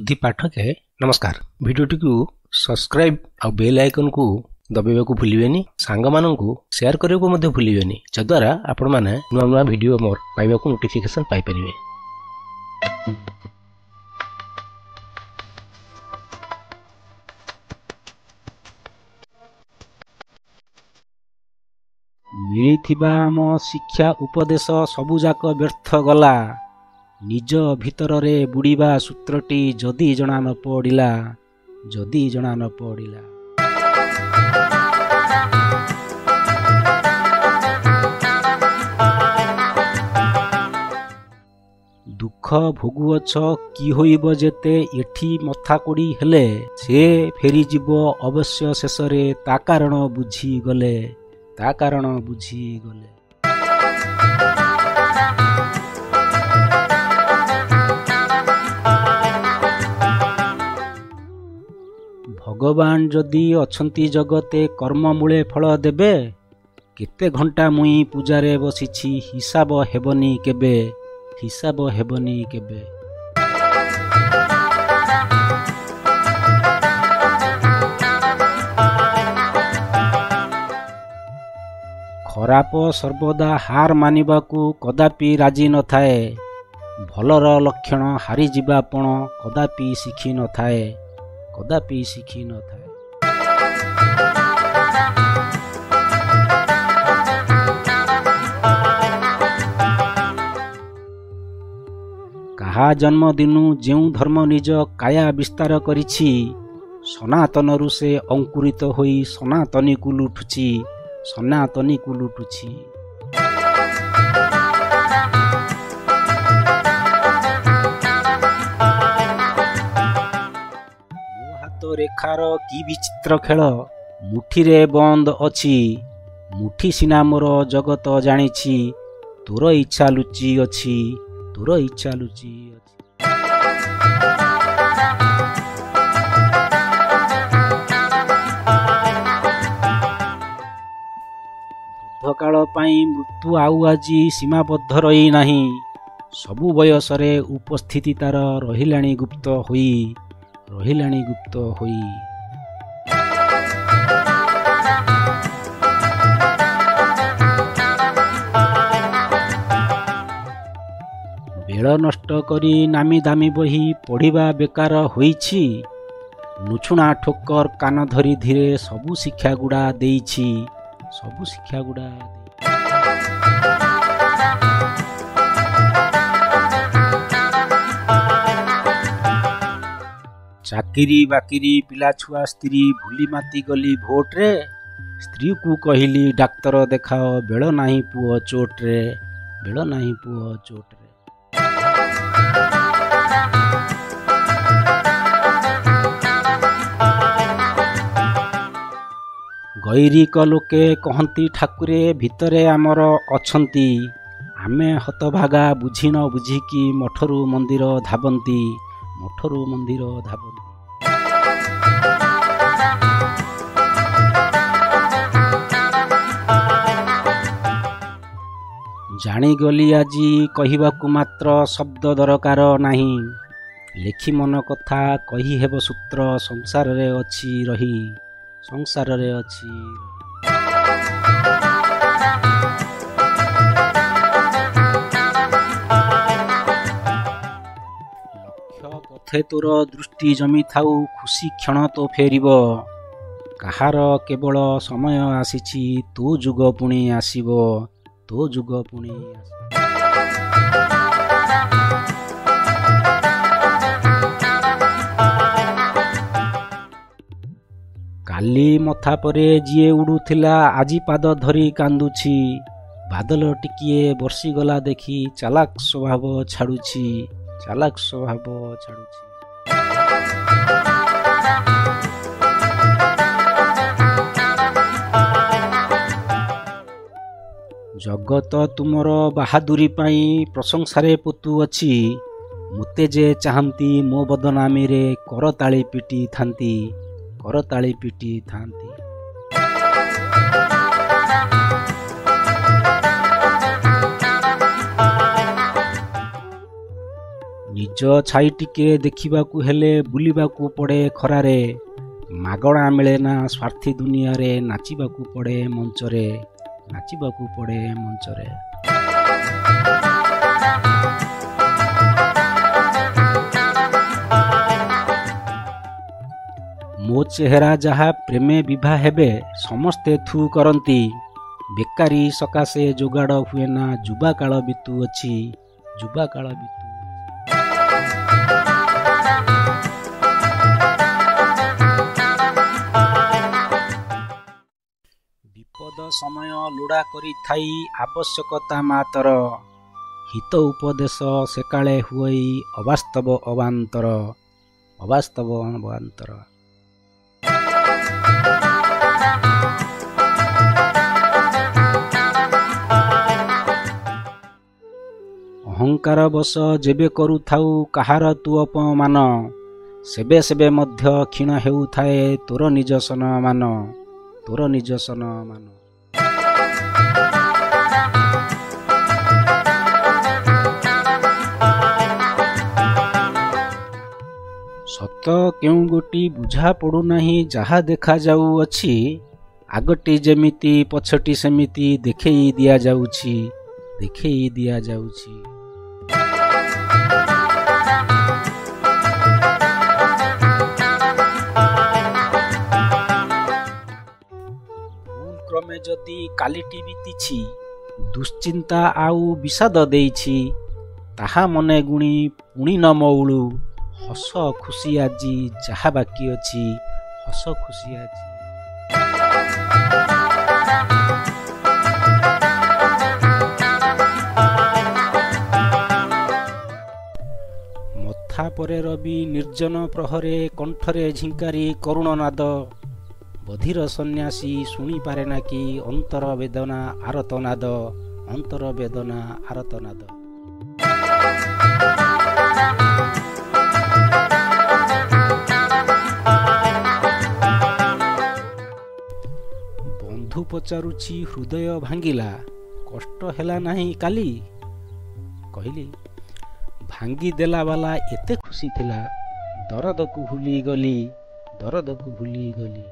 बुद्धि पाठके नमस्कार। वीडियोटी को सब्सक्राइब और बेल आइकन को दबाइबा को भूलिबेनी। सांग माननकु शेयर करबा को मध्य भूलिबेनी, जद्वारा आपण माने नुआ नुआ वीडियो मोर पाइबा को नोटिफिकेशन पाइ परिबे। मिलिथिबा मो शिक्षा उपदेश सबुजाक व्यर्थ गला। निज भितर रे बुड़ीबा सूत्रटी जदि जना न पड़िला, जदि जना न पड़िला। दुख भोगुअछ कि होइब जेते एठी मथा कोड़ी हेले, से फेरी जीव अवश्य शेषरे ता कारण बुझी गले, ता कारण बुझी गले। भगवान जदि अछंती जगते कर्म मूले फल देबे, केते घंटा मुई पूजारे बसिछि हिसाब हेबनी केबे, हिसाब हेबनी केबे। खराप सर्वदा हार मानिबाकू कदापि राजी न थाए। भलर लक्षण हारी जीवापण कदापि शिखी न थाए, कदापि शिखी न थाए। काहा जन्मदिनु जेउ धर्म निज काया विस्तार करिछि, सनातनरु से अंकुरित होई सनातनी को लुटुछि, सनातनी को लुटुछि। हाथ रेखार कि विचित्र खेल, मुठी रे बंद अछि। मुठी सिना मोर जगत जानिछि, तोर इच्छा लुचि अछि, तोर इच्छा लुचि अछि। काल पाई मृत्यु आउ आजी सीमाबद्ध रही नाही। सबु बयसरे उपस्थिति तार रहिलाणी गुप्त होई, रहिलाणी गुप्त होई। बेल नष्ट करी नामी दामी बही पढ़िबा बेकार होईछि। नुछुणा ठोकर कान धरी धीरे सबु शिक्षा गुड़ा देइछि, सबु शिक्षा गुड़ा। चाकिरी बाकिरी पिला छुआ स्त्री भूली माती गली भोट रे। स्त्री को कहिली डाक्तर देखाओ, बेल नाही पुओ चोट रे, बेल नाही पुओ चोट रे। गैरिक लोके कहंती ठाकुरे भितरे आमर अछंती। आमे हतभागा बुझी न बुझिकी मठरू मंदिर धाबंती, मठरू मंदिर धाबंती। जानिगली आजी कहिबाकू मात्र शब्द दरकार नाही। लेखी मन कथा कही हेब सूत्र संसार रे अछि रही, संसार रे अछि। लक्ष्य पथे तोर दृष्टि जमी थाउ, खुशी क्षण तो फेरिब। काहार केवल समय आसीछि, तो जुग पुणी आसीब, तो जुग पुणी आसीब। काली मथा परे जिए उड़ुथिला, आजी पाद धरी कांदुछि। बादल टिकिए बर्षी गला देखी चालाक स्वभाव छाड़ुछि, चालाक स्वभाव छाड़ुछि। जगत तुमर बाहादुरी पाई प्रशंसारे पोतु अछि। मुते जे चाहंती मो बदनामी रे करताली पिटी थांती, करताली पिटी थांती। ନିଜ ଛାଇ ଟିକେ ଦେଖିବାକୁ ହେଲେ ବୁଲିବାକୁ ପଡ଼େ ଖରାରେ। ମାଗଣା ମିଳେ ନା ସ୍ୱାର୍ଥୀ ଦୁନିଆରେ, ନାଚିବାକୁ ପଡ଼େ ମଞ୍ଚରେ, ନାଚିବାକୁ ପଡ଼େ ମଞ୍ଚରେ। ମୋ ଚେହେରା ଯାହା ପ୍ରେମେ ବିଭା ହେବେ ସମସ୍ତେ ଥୁ କରନ୍ତି। ବେକାରୀ ସକାଶେ ଯୋଗାଡ଼ ହୁଏ ନା, ଯୁବାକାଳ ବିତୁଅଛି, ଯୁବାକାଳ ବିତୁ। ବିପଦ ସମୟ ଲୋଡ଼ା କରିଥାଇ ଆବଶ୍ୟକତା ମାତର, ହିତ ଉପଦେଶ ସେକାଳେ ହୁଅଇ ଅବାସ୍ତବ ଅବାନ୍ତର, ଅବାସ୍ତବ ଅବାନ୍ତର। ଅହଙ୍କାର ବଶ ଯେବେ କରୁଥାଉ କାହାର ତୁ ଅପମାନ, ସେବେ ସେବେ ମଧ୍ୟ କ୍ଷୀଣ ହେଉଥାଏ ତୋର ନିଜ ସମ୍ମାନ, ତୋର ନିଜ ସମ୍ମାନ। ସତ କେଉଁ ଗୋଟି ବୁଝା ପଡ଼ୁନାହିଁ, ଯାହା ଦେଖାଯାଉଅଛି ଆଗଟି ଯେମିତି ପଛଟି ସେମିତି ଦେଖେଇ ଦିଆଯାଉଛି, ଦେଖେଇ ଦିଆଯାଉଛି। ଭୁଲ କ୍ରମେ ଯଦି କାଲିଟି ବିତିଛି, ଦୁଶ୍ଚିନ୍ତା ଆଉ ବିଷାଦ ଦେଇଛି, ତାହା ମନେ ଗୁଣି ପୁଣି ନ ମଉଳୁ, ହସ ଖୁସି ଆଜି ଯାହା ବାକି ଅଛି, ହସ ଖୁସି ଆଜି। ମଥା ପରେ ରବି ନିର୍ଜନ ପ୍ରହରେ, କଣ୍ଠରେ ଝିଙ୍କାରି କରୁଣ ନାଦ, ବଧିର ସନ୍ନ୍ୟାସୀ ଶୁଣିପାରେ ନା କି ଅନ୍ତର ବେଦନା ଆରତନାଦ, ଅନ୍ତର ବେଦନା ଆରତନାଦ। ବନ୍ଧୁ ପଚାରୁଛି ହୃଦୟ ଭାଙ୍ଗିଲା, କଷ୍ଟ ହେଲା ନାହିଁ କାଲି? କହିଲି ଭାଙ୍ଗି ଦେଲା ବାଲା ଏତେ ଖୁସି ଥିଲା, ଦରଦକୁ ଭୁଲିଗଲି, ଦରଦକୁ ଭୁଲିଗଲି।